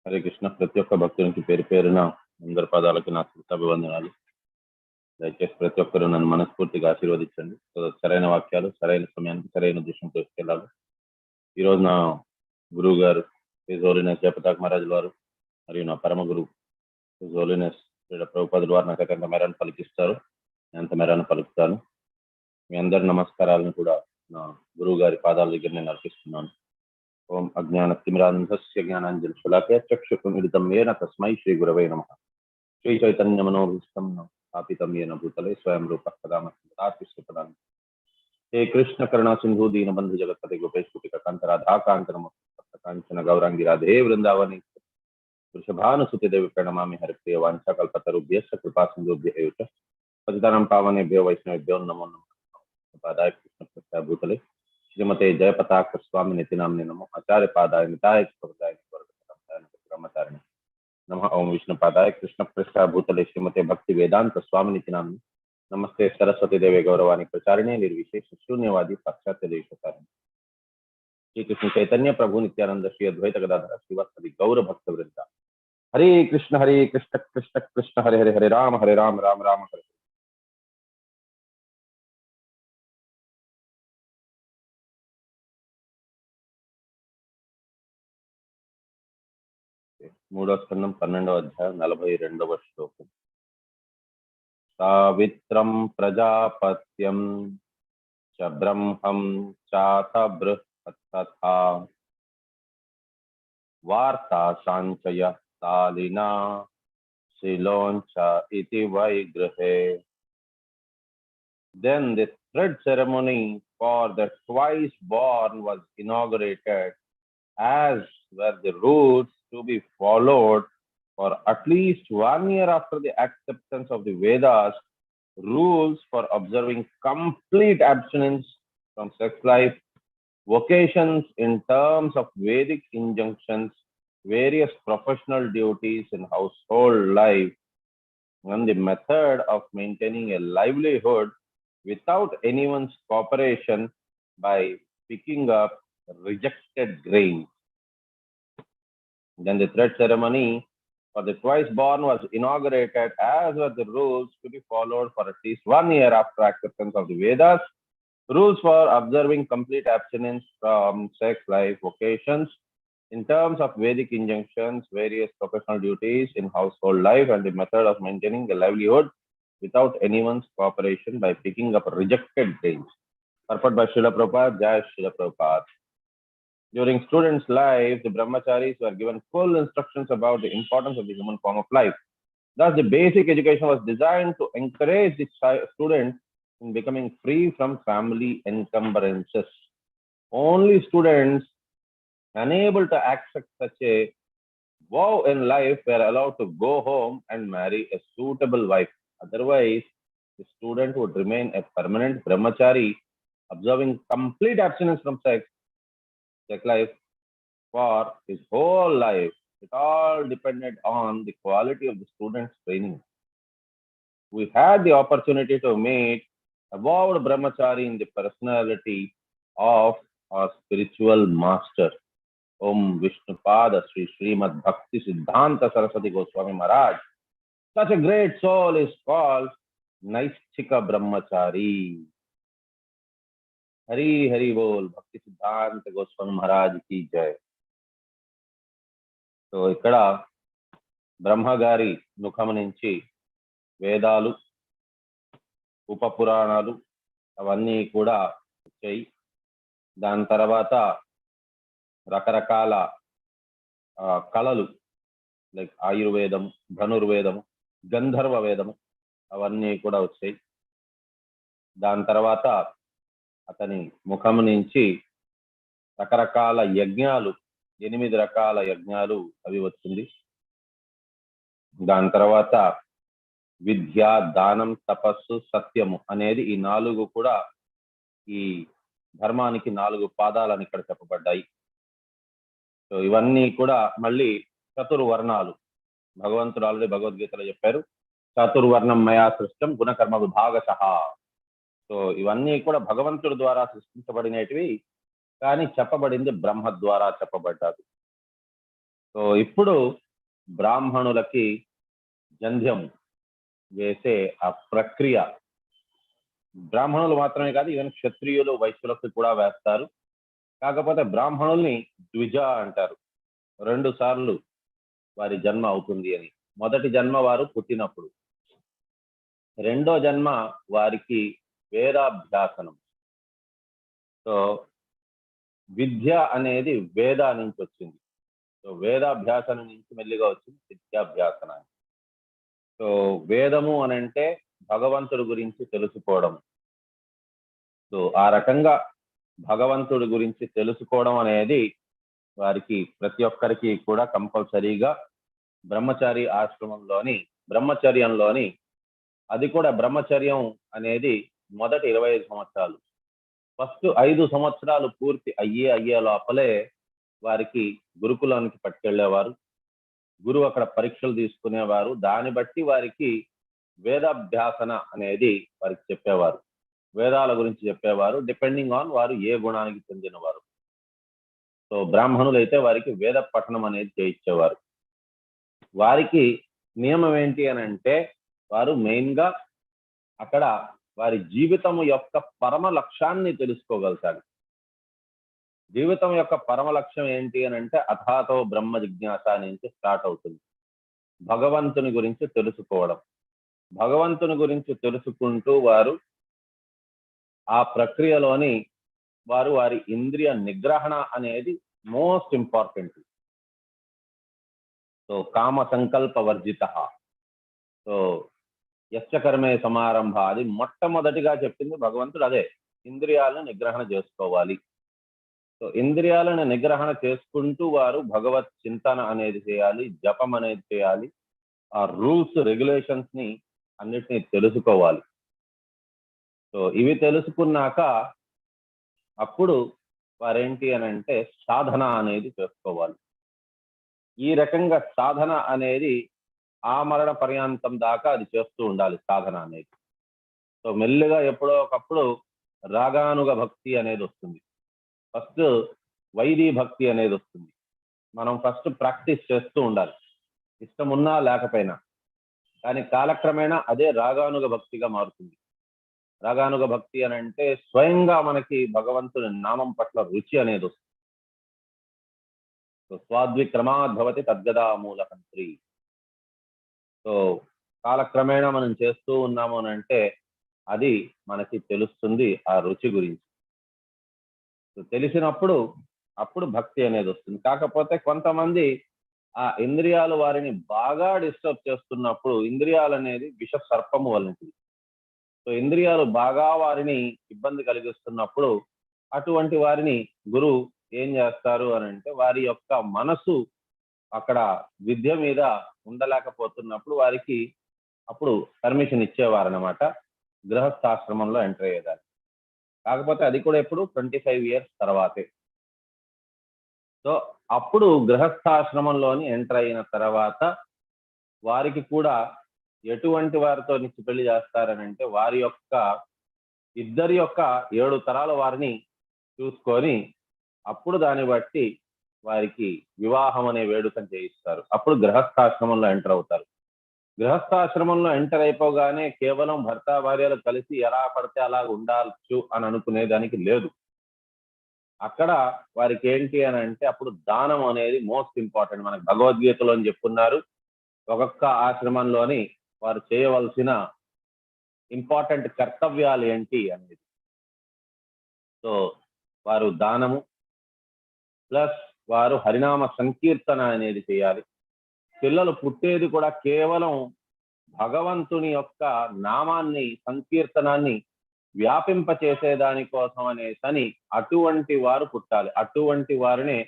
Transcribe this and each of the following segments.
హరే కృష్ణ. ప్రతి ఒక్క భక్తునికి పేరు పేరున అందరి పాదాలకి నా కృతాభివందనాలు. దయచేసి ప్రతి ఒక్కరు నన్ను మనస్ఫూర్తిగా ఆశీర్వదించండి. సరైన వాక్యాలు సరైన సమయానికి సరైన దృష్టిని తీసుకెళ్ళాలి. ఈరోజు నా గురువు గారు హిజ్ హోలీనెస్ జయపతాక్ మహారాజుల వారు మరియు నా పరమ గురువు హిజ్ హోలీనెస్ ప్రభుపాదుల వారు నాకు ఎంత మేరాన్ని పలికిస్తారు, ఎంత మేరాన్ని పలుకుతాను. మీ అందరి నమస్కారాలను కూడా నా గురువు గారి పాదాల దగ్గర నేను అర్పిస్తున్నాను. ఓం అజ్ఞానతిమిరాంధస్య జ్ఞానాంజలిశలాకయ చక్షురున్మిలితం येन తస్మై శ్రీ గురవే నమః. శ్రీ చైతన్య మనోభీష్టం స్థాపితం येन భూతలే స్వయం రూపః కదా మహ్యం దదాతి శ్రీపదాం. హే కృష్ణ కరుణా సింధు దీనబంధు జగత్పతే గోపేశ్ కుటిక కాంత రాధాకాంత నమః కాంచన గౌరాంగి రాధే వృందావని వృషభానుసుతే దేవి ప్రణమామి హరిప్రియ వాంఛాకల్పతరుభ్యశ్చ కృపా సింధుభ్యః చ పతితానాం పావనేభ్యో వైష్ణవేభ్యో నమో నమః. పాదాయ కృష్ణ ప్రస్థా భూతలే श्रीमते जयपताक स्वामी निति नामने नमो. आचार्य पादाय निताय ब्रह्मचारिणे नमः. ओम विष्णु पादाय कृष्ण पृष्ठा भूतले श्रीमते भक्ति वेदांत स्वामी निति नामने नमस्ते. सरस्वती देवे गौरवाणी प्रचारिणे निर्विशेष शून्यवादी पाश्चात्य देशकारिणे. श्री कृष्ण चैतन्य प्रभु नित्यानंद श्री अद्वैत गदाधर श्रीवासदि गौर भक्त वृंदा. हरे कृष्ण कृष्ण कृष्ण हरे हरे हरे राम राम राम हरे. మూడో స్కందం 12వ అధ్యాయం 42వ శ్లోకం. సావిత్రం ప్రజాపత్యం చ బ్రహ్మం చాత బృహతథా వార్తా సాంచయ తాలినా శిలోంచ ఇతి వైగృహే. Then the thread ceremony for the twice born was inaugurated, as were the rules to be followed for at least 1 year after the acceptance of the Vedas. Rules for observing complete abstinence from sex life, vocations in terms of Vedic injunctions, various professional duties in household life, and the method of maintaining a livelihood without anyone's cooperation by picking up rejected grains. Then the thread ceremony for the twice born was inaugurated, as were the rules to be followed for at least 1 year after acceptance of the Vedas. Rules for observing complete abstinence from sex life, vocations in terms of Vedic injunctions, various professional duties in household life, and the method of maintaining a livelihood without anyone's cooperation by picking up rejected grains. Purport by Srila Prabhupada. Jai Srila Prabhupada. During students' life, the brahmacharis were given full instructions about the importance of the human form of life. Thus, the basic education was designed to encourage the students in becoming free from family encumbrances. Only students unable to accept such a vow in life were allowed to go home and marry a suitable wife. Otherwise, the student would remain a permanent brahmachari, observing complete abstinence from sex life for his whole life. It all depended on the quality of the student's training. We had the opportunity to meet a vowed brahmachari in the personality of our spiritual master, Om Vishnupada Sri Srimad Bhakti Siddhanta Saraswati Goswami Maharaj. Such a great soul is called Naishchika Brahmachari. Hari Hari बोल. భక్తి సిద్ధాంత గోస్వామి మహారాజ్ కి జై. So ఇక్కడ బ్రహ్మగారి ముఖం నుంచి వేదాలు, ఉపపురాణాలు అవన్నీ కూడా వచ్చాయి. దాని తర్వాత రకరకాల కళలు లైక్ ఆయుర్వేదం, ధనుర్వేదము, గంధర్వ వేదము అవన్నీ కూడా వచ్చాయి. దాని తర్వాత అతని ముఖం నుంచి రకరకాల యజ్ఞాలు, 8 రకాల యజ్ఞాలు అవి వచ్చింది. దాని తర్వాత విద్య, దానం, తపస్సు, సత్యము అనేది ఈ 4 కూడా ఈ ధర్మానికి 4 పాదాలని ఇక్కడ చెప్పబడ్డాయి. సో ఇవన్నీ కూడా మళ్ళీ చతుర్వర్ణాలు. భగవంతుడు ఆల్రెడీ భగవద్గీతలో చెప్పారు, చతుర్వర్ణం మయా సృష్టం గుణకర్మ విభాగశః. సో ఇవన్నీ కూడా భగవంతుడి ద్వారా సృష్టించబడినటివి, కానీ చెప్పబడింది బ్రహ్మ ద్వారా చెప్పబడ్డారు. సో ఇప్పుడు బ్రాహ్మణులకి జంధ్యం వేసే ఆ ప్రక్రియ బ్రాహ్మణులు మాత్రమే కాదు, ఈవెన్ క్షత్రియులు వైశ్యులకు కూడా వేస్తారు. కాకపోతే బ్రాహ్మణుల్ని ద్విజ అంటారు. 2 సార్లు వారి జన్మ అవుతుంది అని. మొదటి జన్మ వారు పుట్టినప్పుడు, రెండో జన్మ వారికి వేదాభ్యాసనం. సో విద్య అనేది వేద నుంచి వచ్చింది. సో వేదాభ్యాసనం నుంచి మెల్లిగా వచ్చింది విద్యాభ్యాసనానికి. సో వేదము అని అంటే భగవంతుడి గురించి తెలుసుకోవడం. సో ఆ రకంగా భగవంతుడి గురించి తెలుసుకోవడం అనేది వారికి ప్రతి ఒక్కరికి కూడా కంపల్సరీగా బ్రహ్మచారి ఆశ్రమంలోని బ్రహ్మచర్యంలోని, అది కూడా బ్రహ్మచర్యం అనేది మొదటి 25 సంవత్సరాలు, ఫస్ట్ 5 సంవత్సరాలు పూర్తి అయ్యే లోపలే వారికి గురుకులానికి పట్టుకెళ్లేవారు. గురువు అక్కడ పరీక్షలు తీసుకునేవారు. దాన్ని బట్టి వారికి వేదాభ్యాసన అనేది వారికి చెప్పేవారు. వేదాల గురించి చెప్పేవారు, డిపెండింగ్ ఆన్ వారు ఏ గుణానికి చెందినవారు. సో బ్రాహ్మణులు అయితే వారికి వేద పఠనం అనేది చేయించేవారు. వారికి నియమం ఏంటి అని అంటే, వారు మెయిన్ గా అక్కడ వారి జీవితం యొక్క పరమ లక్ష్యాన్ని తెలుసుకోగలుగుతారు. జీవితం యొక్క పరమ లక్ష్యం ఏంటి అని అంటే అథాతో బ్రహ్మ జిజ్ఞాస నుంచి స్టార్ట్ అవుతుంది. భగవంతుని గురించి తెలుసుకోవడం. భగవంతుని గురించి తెలుసుకుంటూ వారు ఆ ప్రక్రియలోని వారి ఇంద్రియ నిగ్రహణ అనేది మోస్ట్ ఇంపార్టెంట్. సో కామ సంకల్ప వర్జిత. సో యశ్చకర్మే సమారంభ, అది మొట్టమొదటిగా చెప్పింది భగవంతుడు అదే, ఇంద్రియాలను నిగ్రహణ చేసుకోవాలి. సో ఇంద్రియాలను నిగ్రహణ చేసుకుంటూ వారు భగవత్ చింతన అనేది చేయాలి, జపం అనేది చేయాలి, ఆ రూల్స్ రెగ్యులేషన్స్ ని అన్నిటినీ తెలుసుకోవాలి. సో ఇవి తెలుసుకున్నాక అప్పుడు వారేంటి అని అంటే సాధన అనేది చేసుకోవాలి. ఈ రకంగా సాధన అనేది ఆ మరణ పర్యాంతం దాకా అది చేస్తూ ఉండాలి సాధన అనేది. సో మెల్లిగా ఎప్పుడో ఒకప్పుడు రాగానుగ భక్తి అనేది వస్తుంది, ఫస్ట్ వైదీ భక్తి అనేది వస్తుంది. మనం ఫస్ట్ ప్రాక్టీస్ చేస్తూ ఉండాలి, ఇష్టం ఉన్నా లేకపోయినా. కానీ కాలక్రమేణా అదే రాగానుగ భక్తిగా మారుతుంది. రాగానుగ భక్తి అని అంటే స్వయంగా మనకి భగవంతుని నామం పట్ల రుచి అనేది వస్తుంది. సో స్వాద్విక్రమాద్ భవతి తద్గదా మూలకంత్రి. సో కాలక్రమేణా మనం చేస్తూ ఉన్నాము అని అంటే అది మనకి తెలుస్తుంది ఆ రుచి గురించి. సో తెలిసినప్పుడు అప్పుడు భక్తి అనేది వస్తుంది. కాకపోతే కొంతమంది ఆ ఇంద్రియాలు వారిని బాగా డిస్టర్బ్ చేస్తున్నప్పుడు, ఇంద్రియాలు అనేది విష సర్పము వలనది. సో ఇంద్రియాలు బాగా వారిని ఇబ్బంది కలిగిస్తున్నప్పుడు అటువంటి వారిని గురువు ఏం చేస్తారు అని అంటే, వారి యొక్క మనసు అక్కడ విద్య మీద ఉండలేకపోతున్నప్పుడు వారికి అప్పుడు పర్మిషన్ ఇచ్చేవారు అనమాట, గృహస్థాశ్రమంలో ఎంటర్ అయ్యేదాన్ని. కాకపోతే అది కూడా ఎప్పుడు 25 years తర్వాతే. సో అప్పుడు గృహస్థాశ్రమంలోని ఎంటర్ అయిన తర్వాత వారికి కూడా ఎటువంటి వారితో నిచ్చి పెళ్లి చేస్తారనంటే, వారి యొక్క ఇద్దరి యొక్క 7 తరాల వారిని చూసుకొని అప్పుడు దాన్ని బట్టి వారికి వివాహం అనే వేడుకను చేయిస్తారు. అప్పుడు గృహస్థాశ్రమంలో ఎంటర్ అవుతారు. గృహస్థాశ్రమంలో ఎంటర్ అయిపోగానే కేవలం భర్త భార్యలు కలిసి ఎలా పడితే అలా ఉండాల్చు అని అనుకునే దానికి లేదు. అక్కడ వారికి ఏంటి అని అంటే అప్పుడు దానం అనేది మోస్ట్ ఇంపార్టెంట్. మనకు భగవద్గీతలో అని చెప్పున్నారు, ఒక్కొక్క ఆశ్రమంలోని వారు చేయవలసిన ఇంపార్టెంట్ కర్తవ్యాలు ఏంటి అనేది. సో వారు దానము ప్లస్ వారు హరినామ సంకీర్తన అనేది చేయాలి. పిల్లలు పుట్టేది కూడా కేవలం భగవంతుని యొక్క నామాన్ని, సంకీర్తనాన్ని వ్యాపింపచేసేదాని కోసం అనేసని అటువంటి వారు పుట్టాలి. అటువంటి వారినే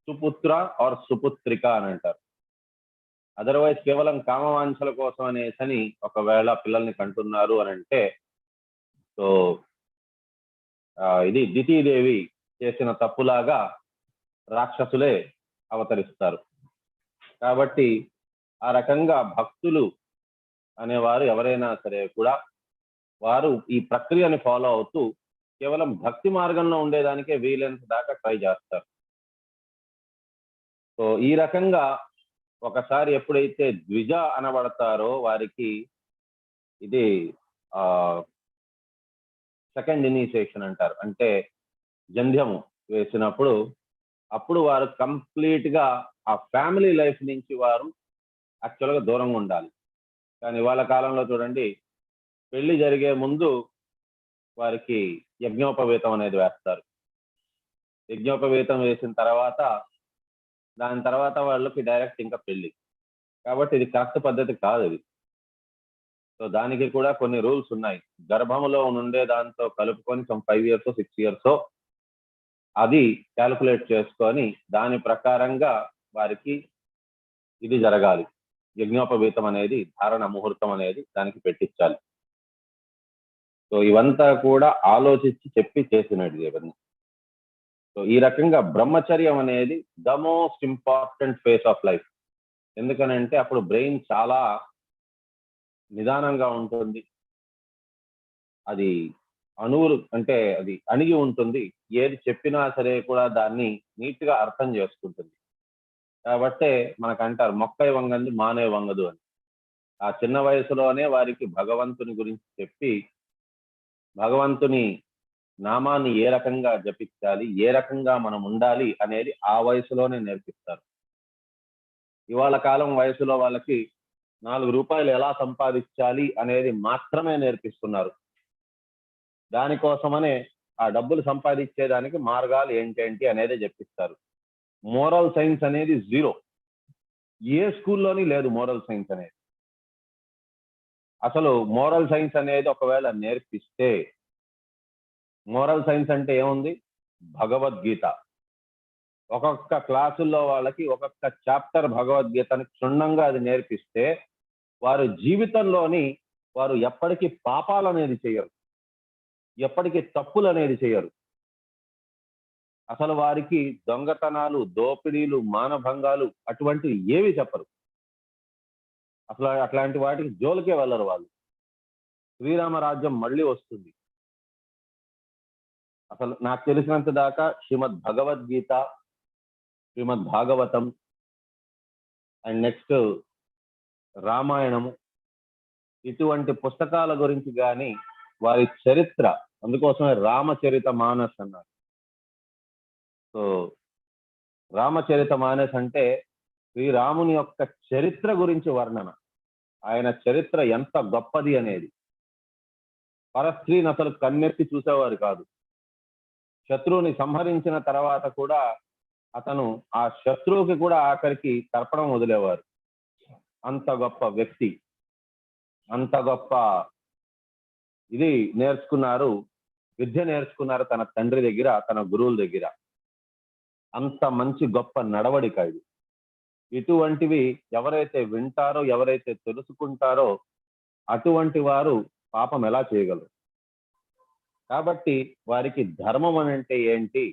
సుపుత్ర ఆర్ సుపుత్రిక అని అంటారు. అదర్వైజ్ కేవలం కామవాంఛల కోసం అనేసని ఒకవేళ పిల్లల్ని కంటున్నారు అని అంటే, సో ఇది దితీదేవి చేసిన తప్పులాగా రాక్షసులే అవతరిస్తారు. కాబట్టి ఆ రకంగా భక్తులు అనేవారు ఎవరైనా సరే కూడా వారు ఈ ప్రక్రియని ఫాలో అవుతూ కేవలం భక్తి మార్గంలో ఉండేదానికే వీలైనంత దాకా ట్రై చేస్తారు. సో ఈ రకంగా ఒకసారి ఎప్పుడైతే ద్విజ అనబడతారో వారికి ఇది సెకండ్ ఇనిషియేషన్ అంటారు. అంటే జంధ్యము వేసినప్పుడు అప్పుడు వారు కంప్లీట్ గా ఆ ఫ్యామిలీ లైఫ్ నుంచి వారు యాక్చువల్గా దూరంగా ఉండాలి. కానీ వాళ్ళ కాలంలో చూడండి, పెళ్లి జరిగే ముందు వారికి యజ్ఞోపవీతం అనేది వేస్తారు. యజ్ఞోపవీతం వేసిన తర్వాత దాని తర్వాత వాళ్ళకి డైరెక్ట్ ఇంకా పెళ్లి. కాబట్టి ఇది కరెక్ట్ పద్ధతి కాదు ఇది. సో దానికి కూడా కొన్ని రూల్స్ ఉన్నాయి. గర్భంలో నుండే దాంతో కలుపుకొని 5 years 6 years అది క్యాల్కులేట్ చేసుకొని దాని ప్రకారంగా వారికి ఇది జరగాలి. యజ్ఞోపవీతం అనేది, ధారణ ముహూర్తం అనేది దానికి పెట్టించాలి. సో ఇవంతా కూడా ఆలోచించి చెప్పి చేసినది ఇవన్నీ. సో ఈ రకంగా బ్రహ్మచర్యం అనేది the most important phase of life. ఎందుకనంటే అప్పుడు బ్రెయిన్ చాలా నిదానంగా ఉంటుంది. అది అణువులు అంటే అది అణిగి ఉంటుంది. ఏది చెప్పినా సరే కూడా దాన్ని నీట్ గా అర్థం చేసుకుంటుంది. కాబట్టే మనకంటారు మొక్కై వంగంది మానే వంగదు అని. ఆ చిన్న వయసులోనే వారికి భగవంతుని గురించి చెప్పి భగవంతుని నామాన్ని ఏ రకంగా జపించాలి, ఏ రకంగా మనం ఉండాలి అనేది ఆ వయసులోనే నేర్పిస్తారు. ఇవాళ కాలం వయసులో వాళ్ళకి 4 రూపాయలు ఎలా సంపాదించాలి అనేది మాత్రమే నేర్పిస్తున్నారు. దానికోసమనే ఆ డబ్బులు సంపాదించేదానికి మార్గాలు ఏంటేంటి అనేది చెప్పిస్తారు. మోరల్ సైన్స్ అనేది జీరో. ఏ స్కూల్లోని లేదు మోరల్ సైన్స్ అనేది. అసలు మోరల్ సైన్స్ అనేది ఒకవేళ నేర్పిస్తే, మోరల్ సైన్స్ అంటే ఏముంది? భగవద్గీత. ఒక్కొక్క క్లాసుల్లో వాళ్ళకి ఒక్కొక్క చాప్టర్ భగవద్గీతని క్షుణ్ణంగా అది నేర్పిస్తే వారు జీవితంలోని వారు ఎప్పటికీ పాపాలు అనేది చేయరు, ఎప్పటికీ తప్పులు అనేది చేయరు. అసలు వారికి దొంగతనాలు, దోపిడీలు, మానభంగాలు అటువంటివి ఏవి చెప్పరు. అసలు అట్లాంటి వాటికి జోలికే వెళ్ళరు వాళ్ళు. శ్రీరామ రాజ్యం మళ్ళీ వస్తుంది. అసలు నాకు తెలిసినంత దాకా శ్రీమద్ భగవద్గీత, శ్రీమద్ భాగవతం అండ్ నెక్స్ట్ రామాయణము, ఇటువంటి పుస్తకాల గురించి కానీ వారి చరిత్ర, అందుకోసమే రామచరిత మానస్ అన్నారు. సో రామచరిత మానస్ అంటే శ్రీరాముని యొక్క చరిత్ర గురించి వర్ణన, ఆయన చరిత్ర ఎంత గొప్పది అనేది. పరస్త్రీని అసలు కన్నెత్తి చూసేవారు కాదు. శత్రువుని సంహరించిన తర్వాత కూడా అతను ఆ శత్రువుకి కూడా ఆఖరికి తర్పణం వదిలేవారు. అంత గొప్ప వ్యక్తి, అంత గొప్ప ఇది నేర్చుకున్నారు, విద్య నేర్చుకున్నారు తన తండ్రి దగ్గర, తన గురువుల దగ్గర. అంత మంచి గొప్ప నడవడిక ఇది. ఇటువంటివి ఎవరైతే వింటారో, ఎవరైతే తెలుసుకుంటారో అటువంటి వారు పాపం ఎలా చేయగలరు? కాబట్టి వారికి ధర్మం అనంటే ఏంటి,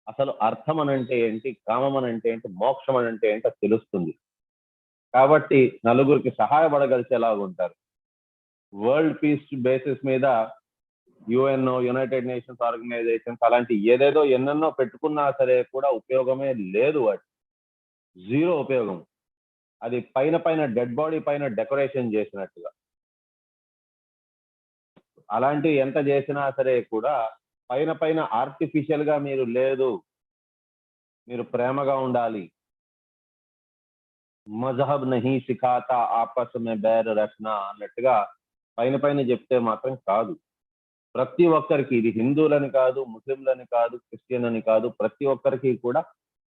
అసలు అర్థం అనంటే ఏంటి, కామం అనంటే ఏంటి, మోక్షం అనంటే ఏంటో తెలుస్తుంది. కాబట్టి నలుగురికి సహాయపడగలిచేలాగా ఉంటారు. వరల్డ్ పీస్ బేసిస్ మీద యుఎన్ఓ, యునైటెడ్ నేషన్స్ ఆర్గనైజేషన్స్ అలాంటి ఏదేదో ఎన్నెన్నో పెట్టుకున్నా సరే కూడా ఉపయోగమే లేదు. వాటి జీరో ఉపయోగం. అది పైన పైన డెడ్ బాడీ పైన డెకరేషన్ చేసినట్టుగా. అలాంటివి ఎంత చేసినా సరే కూడా పైన పైన ఆర్టిఫిషియల్ గా మీరు లేదు, మీరు ప్రేమగా ఉండాలి, మజహబ్ నహీ సిఖాతా ఆపస్ మే బైర్ రఖనా అన్నట్టుగా పైన పైన చెప్తే మాత్రం కాదు. ప్రతి ఒక్కరికి, ఇది హిందువులని కాదు, ముస్లింలని కాదు, క్రిస్టియన్ అని కాదు, ప్రతి ఒక్కరికి కూడా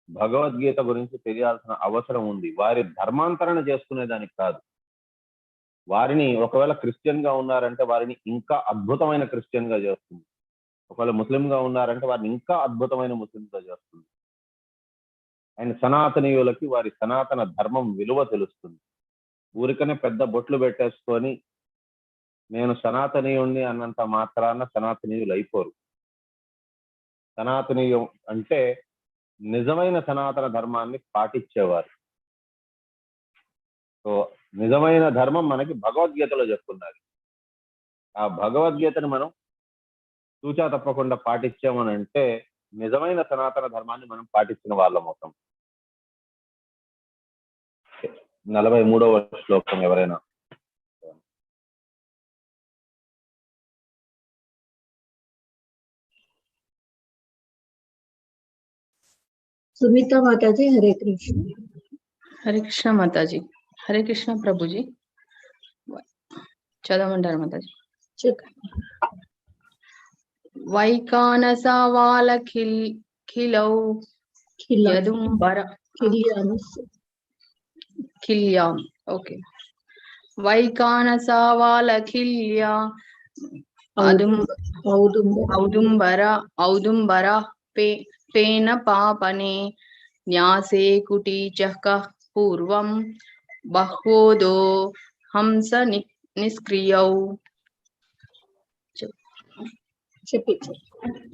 భగవద్గీత గురించి తెలియాల్సిన అవసరం ఉంది. వారి ధర్మాంతరణ చేసుకునేదానికి కాదు. వారిని ఒకవేళ క్రిస్టియన్ గా ఉన్నారంటే వారిని ఇంకా అద్భుతమైన క్రిస్టియన్ గా చేస్తుంది. ఒకవేళ ముస్లిం గా ఉన్నారంటే వారిని ఇంకా అద్భుతమైన ముస్లిం గా చేస్తుంది. అండ్ సనాతనీయులకి వారి సనాతన ధర్మం విలువ తెలుస్తుంది. ఊరికనే పెద్ద బొట్లు పెట్టేసుకొని నేను సనాతనీయుణ్ణి అన్నంత మాత్రాన సనాతనీయులు అయిపోరు. సనాతనీయం అంటే నిజమైన సనాతన ధర్మాన్ని పాటించేవారు. సో నిజమైన ధర్మం మనకి భగవద్గీతలో చెప్తున్నది. ఆ భగవద్గీతను మనం తూచా తప్పకుండా పాటించామని అంటే నిజమైన సనాతన ధర్మాన్ని మనం పాటించిన వాళ్ళం అవుతాం. 43వ శ్లోకం ఎవరైనా. సుమిత మాతాజీ. హరే కృష్ణ. హరే కృష్ణ మాతాజీ. హరే కృష్ణ ప్రభుజీ. చదవమంటారు మాతాజీ. వైకానసవాల ఖిలౌ యదుంబర కిల్యాం. ఓకే. వైకానసవాల కిల్యా ఔదుంబర పేన పాపనే న్యాసే కుటీచక పూర్వం బహ్వోదో హంస నిష్క్రియౌ.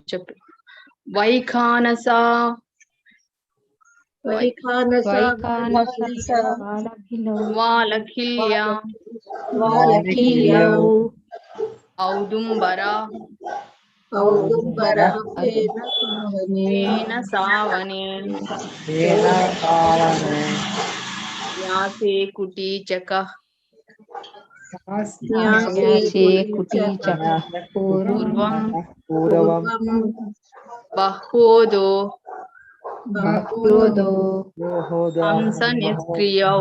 చెప్పు. వాలఖిల్యా ఔదుంబర పేన సావనే న్యాసే కుటీచక పూర్వం బహ్వోదో హంస నిష్క్రియౌ.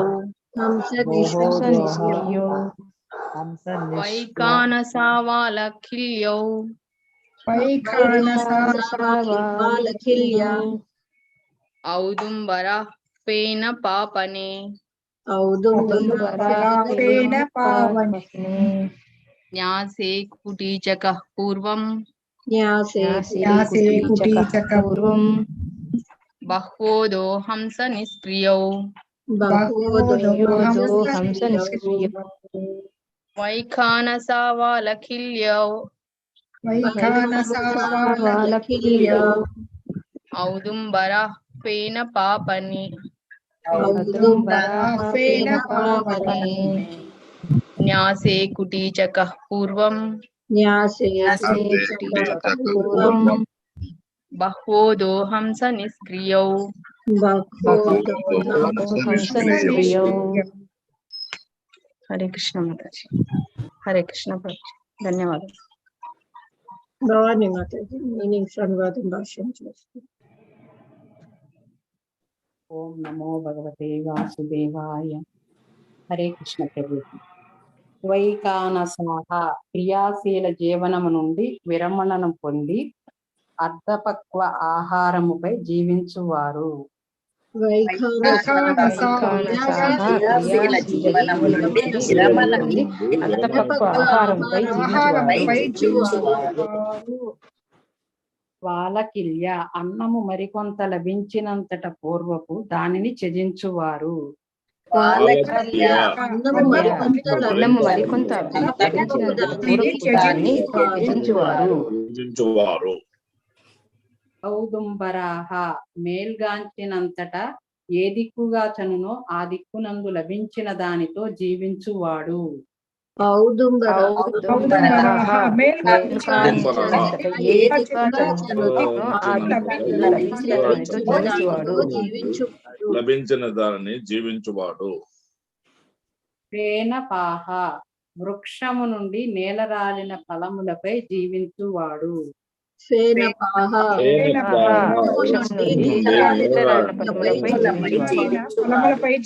వైకానసవాల ఖిల్యౌ ఔదుంబర పేన పాపనే న్యాసే కుటీచక పూర్వం బహ్వోదో హంస నిష్క్రియౌ. వైఖానసవాల ఖిల్యౌ ఔదుంబర పేన పాపని న్యాసే కుటీచక పూర్వం బహ్వోదో హంస నిష్క్రియౌ. హరే కృష్ణ మాతాజీ. హరే కృష్ణ ప్రభుజీ. ధన్యవాదాలు. భవానీ మాతాజీ మీనింగ్స్ అనువాదం భాష్యం చేస్తుంది. ఓం నమో భగవతే వాసుదేవాయ. హరే కృష్ణ ప్రభుజీ. వైకానసాహ క్రియాశీల జీవనము నుండి విరమణను పొంది అర్ధపక్వ ఆహారముపై జీవించువారు. వాలకిల్య అన్నము మరికొంత లభించినంతట పూర్వపు దానిని త్యజించువారు. ఔదుంబరాహ మేల్గాంచినంతట ఏ దిక్కుగా చనునో ఆ దిక్కునందు లభించిన దానితో జీవించువాడు. లభించిన దానిని జీవించువాడు. పేనపాహ వృక్షము నుండి నేలరాలిన ఫలములపై జీవించువాడు.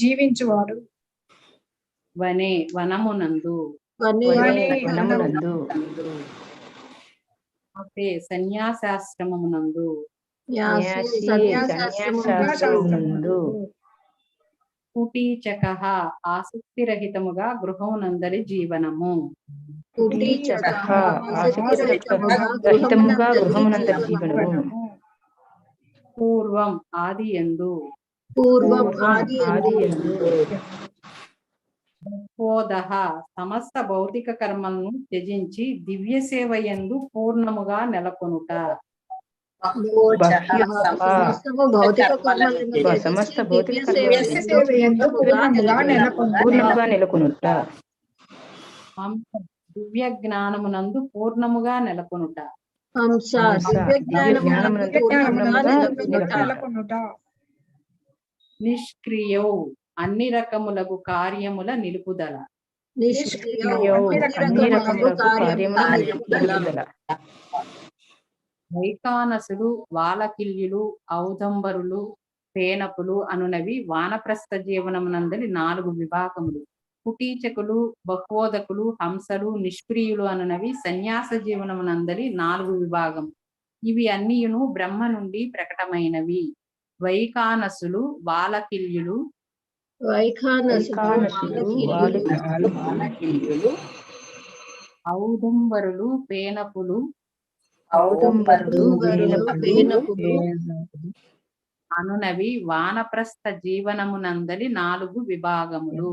జీవించువాడు. వనే వనమునందు. సన్యాసాశ్రమమునందు. కుటీచక ఆసక్తిరహితముగా గృహమునందలి జీవనము. పూర్వం ఆది యందు. బహ్వోదః సమస్త భౌతిక కర్మలను త్యజించి దివ్య సేవ యందు పూర్ణముగా నెలకొనుట. దివ్య జ్ఞానమునందు పూర్ణముగా నెలకొనుట. నిష్క్రియౌ అన్ని రకములకు కార్యముల నిలుపుదల. నిష్క్రియౌ అన్ని రకములకు కార్యముల నిలుపుదల. వైఖానసులు, వాలకిల్యులు, ఔదంబరులు, పేనపులు అనునవి వానప్రస్థ జీవనమునందలి 4 విభాగములు. కుటీచకులు, బహ్వోదకులు, హంసలు, నిష్క్రియులు అనునవి సన్యాస జీవనమునందలి 4 విభాగము. ఇవి అన్నియును బ్రహ్మ నుండి ప్రకటమైనవి. వైఖానసులు, వాలకిల్యులు, ఔదంబరులు, పేనపులు అనునవి వానప్రస్థ జీవనమునందలి 4 విభాగములు.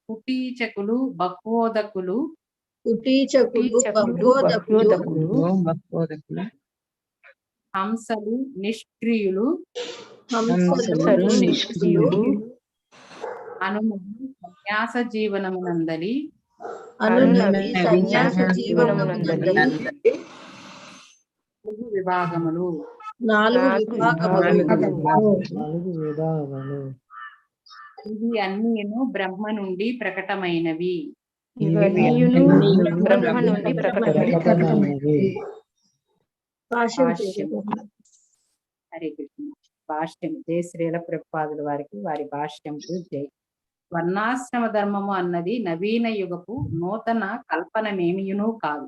కుటీచకులు, బహ్వోదకులు, హంసలు, నిష్క్రియులు అనునవి సన్యాస జీవనమునందలి 4 విభాగములు. ఇవి అన్నియును బ్రహ్మ నుండి ప్రకటమైనవి. హరే కృష్ణ. భాష్యం. జై శ్రీల ప్రభుపాదుల వారికి, వారి భాష్యంకు జై. వర్ణాశ్రమ ధర్మము అన్నది నవీన యుగపు నూతన కల్పనమేమియును కాదు,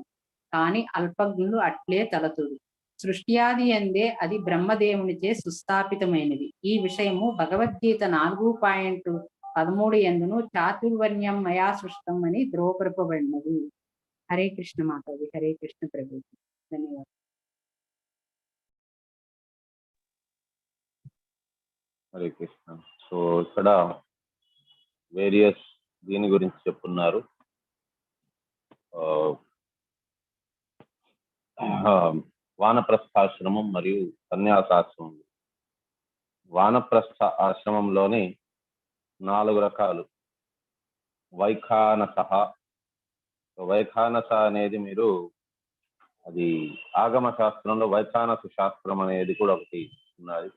కాని అల్పజ్ఞులు అట్లే తలతుడు. సృష్ట్యాది అందే అది బ్రహ్మదేవునిచే సుస్థాపితమైనది. ఈ విషయము భగవద్గీత 4.13 ఎందును చాతుర్వర్ణ్యం మయా సృష్టం అని ధ్రువపరపబడినది. హరే కృష్ణ మాతాజీ. హరే కృష్ణ ప్రభు. ధన్యవాదాలు. హరే కృష్ణ. సో ఇక్కడ వేరియస్ దీని గురించి చెప్పున్నారు. వానప్రస్థాశ్రమం మరియు సన్యాసాశ్రమం. వానప్రస్థ ఆశ్రమంలోని 4 రకాలు. వైఖానస. వైఖానస అనేది మీరు అది ఆగమ శాస్త్రంలో వైఖానస శాస్త్రం అనేది కూడా ఒకటి ఉన్నది.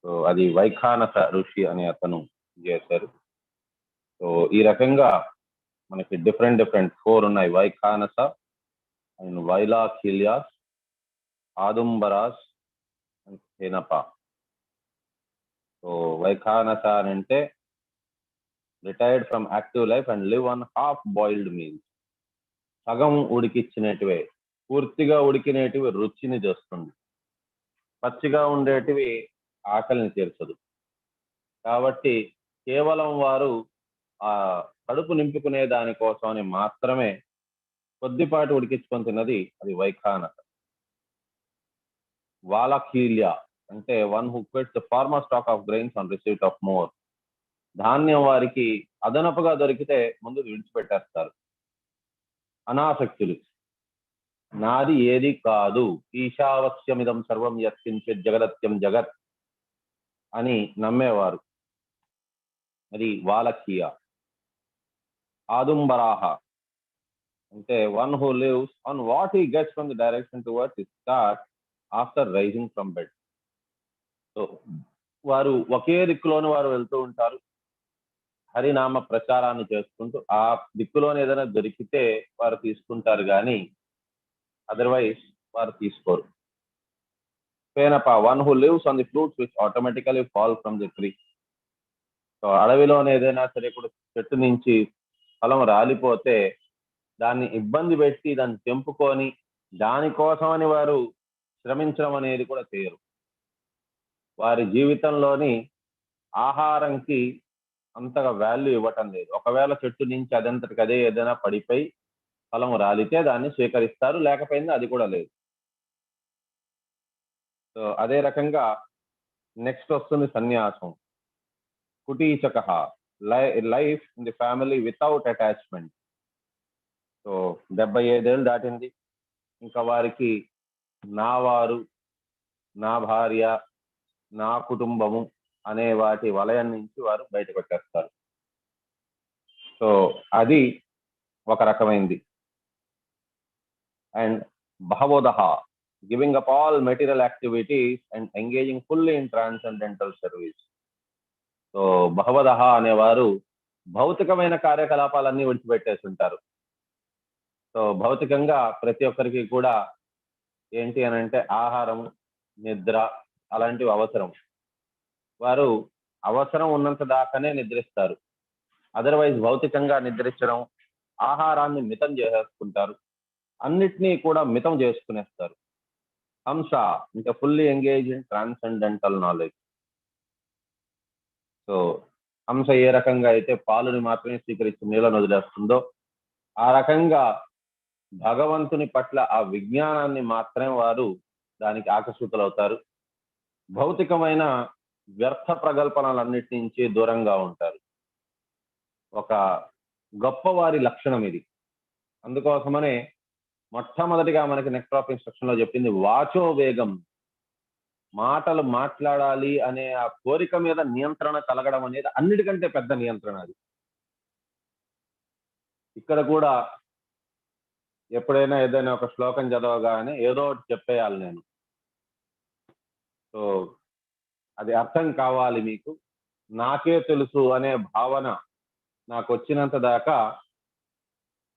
సో అది వైఖానస ఋషి అనే అతను చేశారు. సో ఈ రకంగా మనకి డిఫరెంట్ 4 ఉన్నాయి. Vaikhanasa and Valakhilyas, Audumbaras and Henapa. So Vaikhanasa అని అంటే retired from active life and live on half boiled meals. సగం ఉడికిచ్చినటివే, పూర్తిగా ఉడికినేటివి రుచిని చేస్తుంది, పచ్చిగా ఉండేటివి ఆకలిని తీర్చదు. కాబట్టి కేవలం వారు ఆ కడుపు నింపుకునే దానికోసమని మాత్రమే కొద్దిపాటి ఉడికించుకొని తిన్నది అది వైఖానస. వాలకీల్య అంటే one who quits the former stock of grains on receipt of more. ధాన్యం వారికి అదనపుగా దొరికితే ముందు విడిచిపెట్టేస్తారు. అనాసక్తులు, నాది ఏది కాదు, ఈశావస్యమిదం సర్వం యత్కించిత్ జగదత్యం జగత్ అని నమ్మేవారు. అది వాలకీయ. ఆదుంబరాహ అంటే one who lives on what he gets from the direction towards his start after rising from bed. So వారు ఒకే దిక్కులోని వారు వెళ్తూ ఉంటారు, హరినామ ప్రచారాన్ని చేసుకుంటూ. ఆ దిక్కులోని ఏదైనా దొరికితే వారు తీసుకుంటారు, కానీ అదర్వైజ్ వారు తీసుకోరు. Phenapa, one who lives on the fruits which automatically fall from the tree. So అడవిలోనే ఏదైనా సరే ఇప్పుడు చెట్టు నుంచి ఫలం రాలిపోతే దాన్ని ఇబ్బంది పెట్టి దాన్ని తెంపుకొని దానికోసమని వారు శ్రమించడం అనేది కూడా చేయరు. వారి జీవితంలోని ఆహారంకి అంతగా వాల్యూ ఇవ్వటం లేదు. ఒకవేళ చెట్టు నుంచి అదంతటికి అదే ఏదైనా పడిపోయి ఫలం రాలితే దాన్ని స్వీకరిస్తారు, లేకపోయింది అది కూడా లేదు. సో అదే రకంగా నెక్స్ట్ వస్తుంది సన్యాసం. Kutichaka, life in the family without attachment. So 75 ఏళ్ళు దాటింది, ఇంకా వారికి నా వారు, నా భార్య, నా కుటుంబము అనే వాటి వలయం నుంచి వారు బయటకు వచ్చేస్తారు. సో అది ఒక రకమైంది. And Bahudaka, giving up all material activities and engaging fully in transcendental service. So భగవదహ అనేవారు భౌతికమైన కార్యకలాపాలన్నీ విడిచిపెట్టేసి ఉంటారు. సో భౌతికంగా ప్రతి ఒక్కరికి కూడా ఏంటి అని అంటే ఆహారం, నిద్ర అలాంటివి అవసరం. వారు అవసరం ఉన్నంత దాకానే నిద్రిస్తారు. అదర్వైజ్ భౌతికంగా నిద్రించడం, ఆహారాన్ని మితం చేసేసుకుంటారు, అన్నిటినీ కూడా మితం చేసుకునేస్తారు. హంస అంటే fully engage in transcendental knowledge. So హంస ఏ రకంగా అయితే పాలుని మాత్రమే స్వీకరించి నీళ్ళను వదిలేస్తుందో ఆ రకంగా భగవంతుని పట్ల ఆ విజ్ఞానాన్ని మాత్రమే వారు దానికి ఆకర్షితులవుతారు. భౌతికమైన వ్యర్థ ప్రగల్పనలన్నిటి నుంచి దూరంగా ఉంటారు. ఒక గొప్పవారి లక్షణం ఇది. అందుకోసమనే మొట్టమొదటిగా మనకి నెక్స్ట్ ఆఫ్ ఇన్స్ట్రక్షన్ లో చెప్పింది వాచో వేగం. మాటలు మాట్లాడాలి అనే ఆ కోరిక మీద నియంత్రణ కలగడం అనేది అన్నిటికంటే పెద్ద నియంత్రణ. అది ఇక్కడ కూడా ఎప్పుడైనా ఏదైనా ఒక శ్లోకం చదవగానే ఏదో ఒకటి చెప్పేయాలి నేను. సో అది అర్థం కావాలి మీకు, నాకే తెలుసు అనే భావన నాకు వచ్చినంత దాకా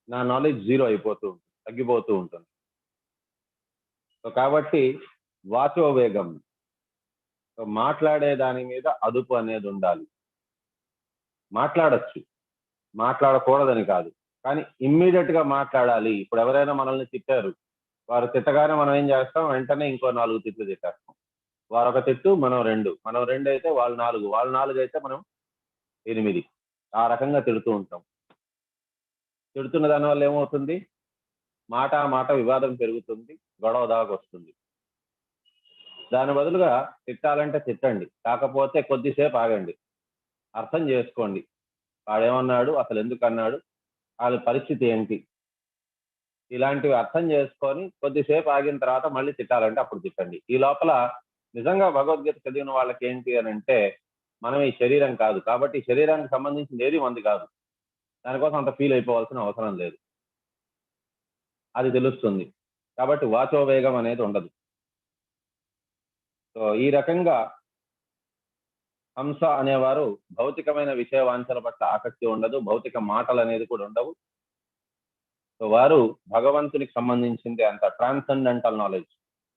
నా నాలెడ్జ్ జీరో అయిపోతూ ఉంటుంది, తగ్గిపోతూ ఉంటుంది. సో కాబట్టి వాచో వేగం, మాట్లాడే దాని మీద అదుపు అనేది ఉండాలి. మాట్లాడచ్చు, మాట్లాడకూడదని కాదు, కానీ ఇమ్మీడియట్ గా మాట్లాడాలి. ఇప్పుడు ఎవరైనా మనల్ని తిట్టారు, వారు తిట్టగానే మనం ఏం చేస్తాం, వెంటనే ఇంకో 4 తిట్లు తిట్టేస్తాం. వారు ఒక తిట్టు, మనం 2, మనం 2 అయితే వాళ్ళు 4, వాళ్ళు 4 అయితే మనం 8. ఆ రకంగా తిడుతూ ఉంటాం. తిడుతున్న దానివల్ల ఏమవుతుంది, మాట వివాదం పెరుగుతుంది, గొడవ దాకా వస్తుంది. దాని బదులుగా తిట్టాలంటే తిట్టండి, కాకపోతే కొద్దిసేపు ఆగండి, అర్థం చేసుకోండి. వాడేమన్నాడు, అసలు ఎందుకు అన్నాడు, వాళ్ళ పరిస్థితి ఏంటి, ఇలాంటివి అర్థం చేసుకొని కొద్దిసేపు ఆగిన తర్వాత మళ్ళీ తిట్టాలంటే అప్పుడు తిట్టండి. ఈ లోపల నిజంగా భగవద్గీత చదివిన వాళ్ళకి ఏంటి అని అంటే, మనం ఈ శరీరం కాదు కాబట్టి ఈ శరీరానికి సంబంధించిన ఏది మంది కాదు, దానికోసం అంత ఫీల్ అయిపోవాల్సిన అవసరం లేదు, అది తెలుస్తుంది. కాబట్టి వాచో వేగం అనేది ఉండదు. సో ఈ రకంగా హంస అనేవారు భౌతికమైన విషయ వాంఛల పట్ల ఆసక్తి ఉండదు, భౌతిక మాటలు అనేది కూడా ఉండవు. సో వారు భగవంతునికి సంబంధించింది అంత ట్రాన్సెండెంటల్ నాలెడ్జ్,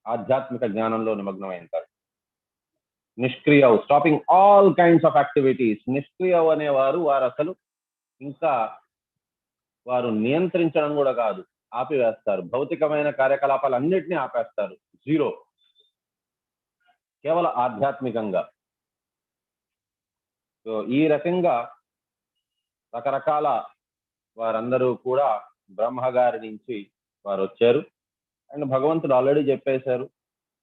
ఆధ్యాత్మిక జ్ఞానంలో నిమగ్నమైంటారు. నిష్క్రియ, stopping all kinds of activities. నిష్క్రియ అనేవారు వారు అసలు ఇంకా వారు నియంత్రించడం కూడా కాదు, ఆపివేస్తారు. భౌతికమైన కార్యకలాపాలు అన్నిటినీ ఆపేస్తారు, జీరో, కేవలం ఆధ్యాత్మికంగా. సో ఈ రకంగా రకరకాల వారందరూ కూడా బ్రహ్మగారి నుంచి వారు వచ్చారు. అండ్ భగవంతుడు ఆల్రెడీ చెప్పేశారు,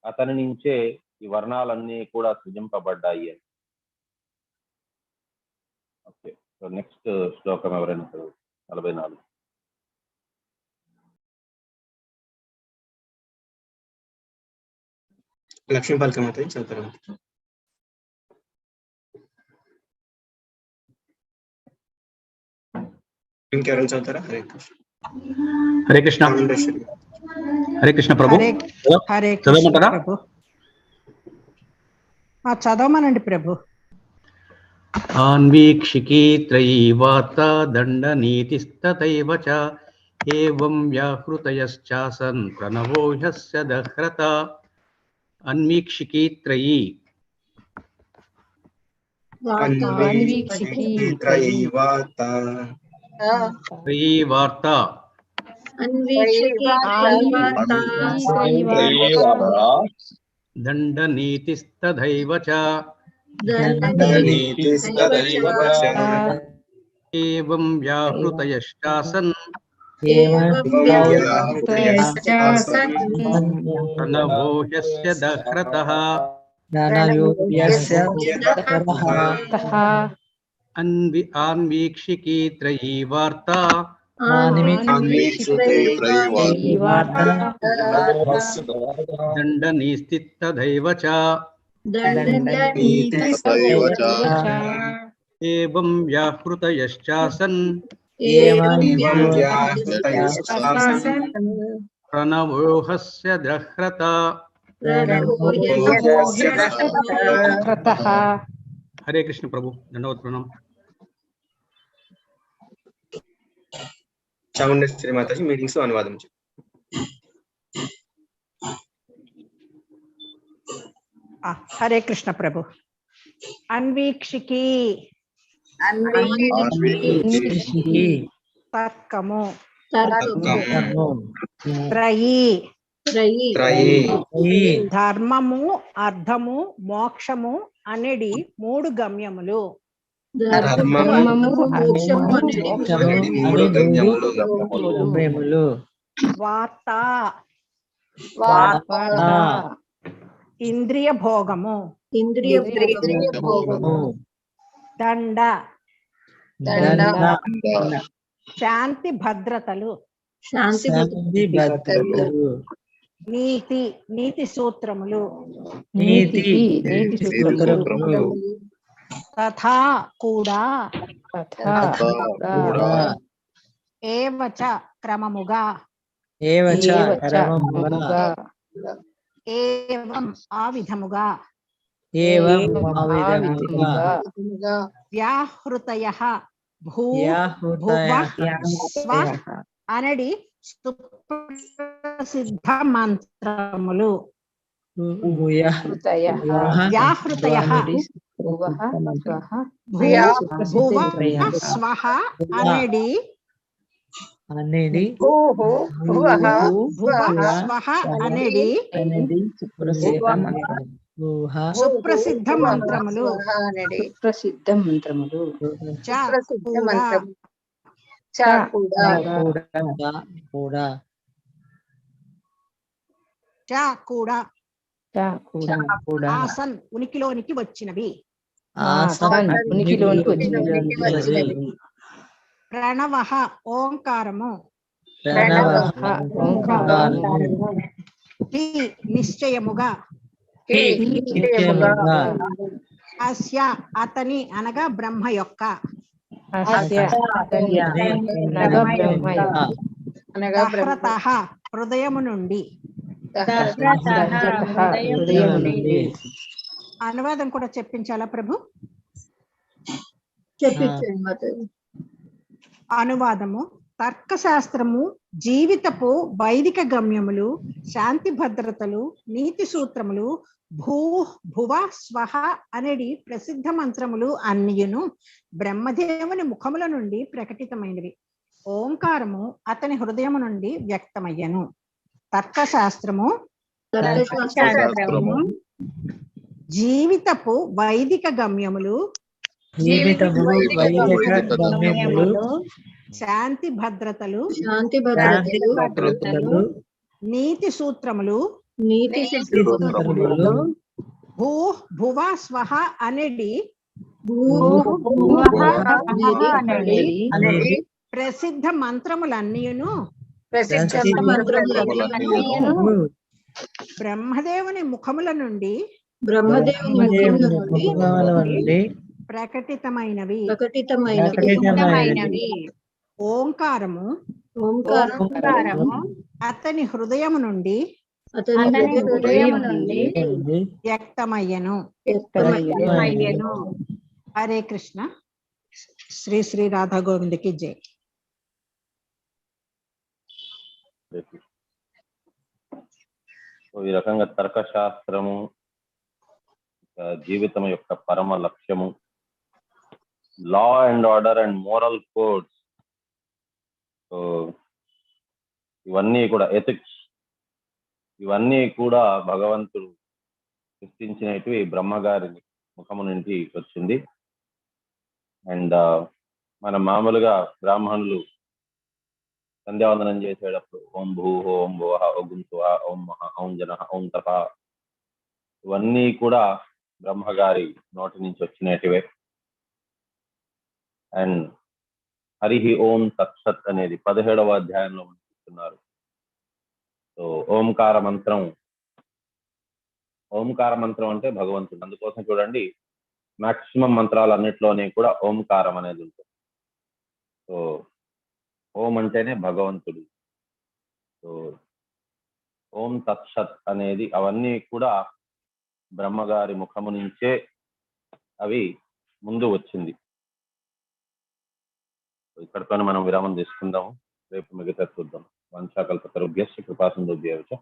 అతని నుంచే ఈ వర్ణాలన్నీ కూడా సృజింపబడ్డాయి అని. ఓకే, సో నెక్స్ట్ శ్లోకం ఎవరైనా 44. లక్ష్మీ పలకమత చదువుతారు. ఇంకెవరైనా చదువుతారా? హరే కృష్ణ. హరే కృష్ణ ప్రభు. హరే కృష్ణ ప్రభు. చదవమనండి ప్రభు. ఆన్వీక్షికీ త్రైవాత దండనీతిస్తతైవ చ ఏవం వ్యాహృతయశ్చాసన్ ప్రణవో హ్యస్య దహ్రత. అన్వీక్షికీ త్రయీ, త్రయీవార్త, దండనీతిస్తథైవ చ ఏవం వ్యాహృతయశ్చాసన్ ప్రణవో హ్యస్య దహ్రతః. ఆన్వీక్షికీ త్రయీవార్త దండనీతిస్తథైవ చ ఏవం వ్యాహృతయశ్చాసన్ ప్రణవోహస్య ద్రహ్రత. హరే కృష్ణ ప్రభు, దండవత్ ప్రణామం. చాముండేశ్వరి మాతాజీ మీటింగ్స్ అనువాదం. హరే కృష్ణ ప్రభు. అన్వీక్షికి తర్కము త్రయీ ధర్మము అర్థము మోక్షము అనేది 3 గమ్యములు. వార్త ఇంద్రియ భోగము దండ శాంతి భద్రతలు నీతి నీతి సూత్రములు తథా కూడా ఏవచ క్రమముగా ఏవం ఆ విధముగా వ్యాహృతయః భూవః స్వః అనడి సుప్రసిద్ధ మంత్రములు. వ్యాహృతయః భూవః స్వః అనడి సుప్రసిద్ధ మంత్రములు. ఆసన్ ఉనికిలోనికి వచ్చినవి. ప్రణవః ఓంకారము. నిశ్చయముగా. అస్య అతని అనగా బ్రహ్మ యొక్క. దహ్రతః హృదయము నుండి. అనువాదం కూడా చెప్పించాలా ప్రభు? అనువాదము. తర్కశాస్త్రము జీవితపు వైదిక గమ్యములు, శాంతి భద్రతలు, నీతి సూత్రములు, భువ స్వహ అనేది ప్రసిద్ధ మంత్రములు అన్నియును బ్రహ్మదేవుని ముఖముల నుండి ప్రకటితమైనవి. ఓంకారము అతని హృదయము నుండి వ్యక్తమయ్యను. తర్కశాస్త్రము జీవితపు వైదిక గమ్యములు, శాంతి భద్రతలు, నీతి సూత్రములు, భువ స్వహ అనేది ప్రసిద్ధ మంత్రములన్నీయును బ్రహ్మదేవుని ముఖముల నుండి ప్రకటితమైనవి. ఓంకారము అతని హృదయము నుండి వ్యక్తమయ్యను. హరే కృష్ణ. శ్రీ శ్రీ రాధా గోవిందకి జై. ఈ రకంగా తర్కశాస్త్రము జీవితం యొక్క పరమ లక్ష్యము, law and order and moral codes, ఇవన్నీ కూడా ఎథిక్స్, ఇవన్నీ కూడా భగవంతుడు సృష్టించినవి బ్రహ్మగారి ముఖము నుండి వచ్చింది. అండ్ మన మామూలుగా బ్రాహ్మణులు సంధ్యావందనం చేసేటప్పుడు ఓం భూ ఓం భువ ఓం గుంతువ ఓం మహ ఓం జన ఓం తప, ఇవన్నీ కూడా బ్రహ్మగారి నోటి నుంచి వచ్చినటివే. అండ్ హరిహి ఓం తత్సత్ అనేది 17వ అధ్యాయంలో మనం చూస్తున్నారు. సో ఓంకార మంత్రం అంటే భగవంతుడు. అందుకోసం చూడండి, మాక్సిమం మంత్రాలన్నిట్లోనే కూడా ఓంకారం అనేది ఉంటుంది. సో ఓం అంటేనే భగవంతుడు. సో ఓం తత్సత్ అనేది అవన్నీ కూడా బ్రహ్మగారి ముఖము నుంచే అవి ముందు వచ్చింది. ఇక్కడితోనే మనం విరామం తీసుకుందాము. రేపు మిగతా చూద్దాం. వంశాకల్పతరుభ్యశ్చ కృపాసింధుభ్యశ్చ